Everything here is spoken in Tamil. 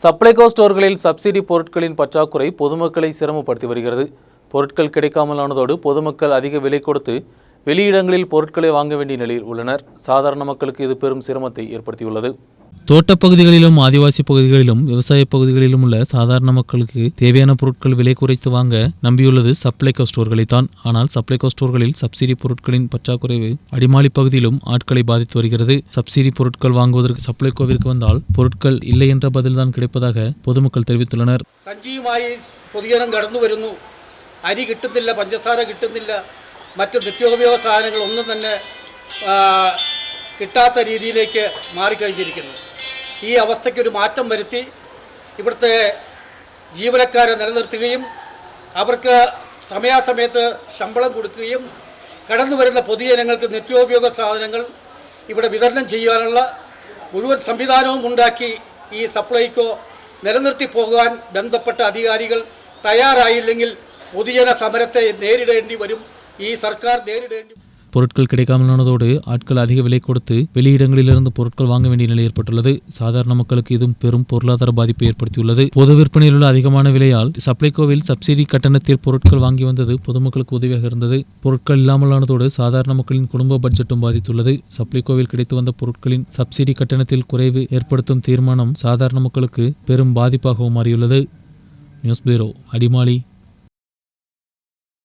சப்ளைகோ ஸ்டோர்களில் சப்சிடி பொருட்களின் பற்றாக்குறை பொதுமக்களை சிரமப்படுத்தி வருகிறது. பொருட்கள் கிடைக்காமலானதோடு பொதுமக்கள் அதிக விலை கொடுத்து வெளியிடங்களில் பொருட்களை வாங்க வேண்டிய நிலையில் உள்ளனர். சாதாரண மக்களுக்கு இது பெரும் சிரமத்தை ஏற்படுத்தியுள்ளது. தோட்டப்பகுதிகளிலும் ஆதிவாசி பகுதிகளிலும் விவசாய பகுதிகளிலும் உள்ள சாதாரண மக்களுக்கு தேவையான பொருட்கள் விலை குறைத்து வாங்க நம்பியுள்ளது சப்ளைகோ ஸ்டோர்களைத்தான். ஆனால் சப்ளைகோ ஸ்டோர்களில் சப்சிடி பொருட்களின் பற்றாக்குறைவு அடிமாலி பகுதியிலும் ஆட்களை பாதித்து வருகிறது. சப்சிடி பொருட்கள் வாங்குவதற்கு சப்ளைகோவிற்கு வந்தால் பொருட்கள் இல்லை என்ற பதில்தான் கிடைப்பதாக பொதுமக்கள் தெரிவித்துள்ளனர். സജീവമായി പൊതുജനം കടന്നു വരുന്നു. അരി കിട്ടുന്നില്ല, പഞ്ചസാര കിട്ടുന്നില്ല, മറ്റ് നിത്യോപയോഗ സാധനങ്ങൾ ഒന്നും തന്നെ കിട്ടാത്ത രീതിയിലേക്ക് മാറിക്കഴിഞ്ഞിരിക്കുന്നു. ഈ അവസ്ഥയ്ക്കൊരു മാറ്റം വരുത്തി ഇവിടുത്തെ ജീവനക്കാരെ നിലനിർത്തുകയും അവർക്ക് സമയാസമയത്ത് ശമ്പളം കൊടുക്കുകയും കടന്നു വരുന്ന പൊതുജനങ്ങൾക്ക് നിത്യോപയോഗ സാധനങ്ങൾ ഇവിടെ വിതരണം ചെയ്യാനുള്ള മുഴുവൻ സംവിധാനവും ഉണ്ടാക്കി ഈ സപ്ലൈകോ നിലനിർത്തി പോകാൻ ബന്ധപ്പെട്ട അധികാരികൾ തയ്യാറായില്ലെങ്കിൽ പൊതുജന സമരത്തെ നേരിടേണ്ടി വരും. ഈ സർക്കാർ നേരിടേണ്ടി பொருட்கள் கிடைக்காமலானதோடு ஆட்கள் அதிக விலை கொடுத்து வெளியிடங்களிலிருந்து பொருட்கள் வாங்க வேண்டிய நிலை ஏற்பட்டுள்ளது. சாதாரண மக்களுக்கு இதுவும் பெரும் பொருளாதார பாதிப்பை ஏற்படுத்தியுள்ளது. பொது விற்பனையில் உள்ள அதிகமான விலையால் சப்ளைகோவில் சப்சிடி கட்டணத்தில் பொருட்கள் வாங்கி வந்தது பொதுமக்களுக்கு உதவியாக இருந்தது. பொருட்கள் இல்லாமலானதோடு சாதாரண மக்களின் குடும்ப பட்ஜெட்டும் பாதித்துள்ளது. சப்ளைகோவில் கிடைத்து வந்த பொருட்களின் சப்சிடி கட்டணத்தில் குறைவு ஏற்படுத்தும் தீர்மானம் சாதாரண மக்களுக்கு பெரும் பாதிப்பாகவும் மாறியுள்ளது. News bureau, Adimali.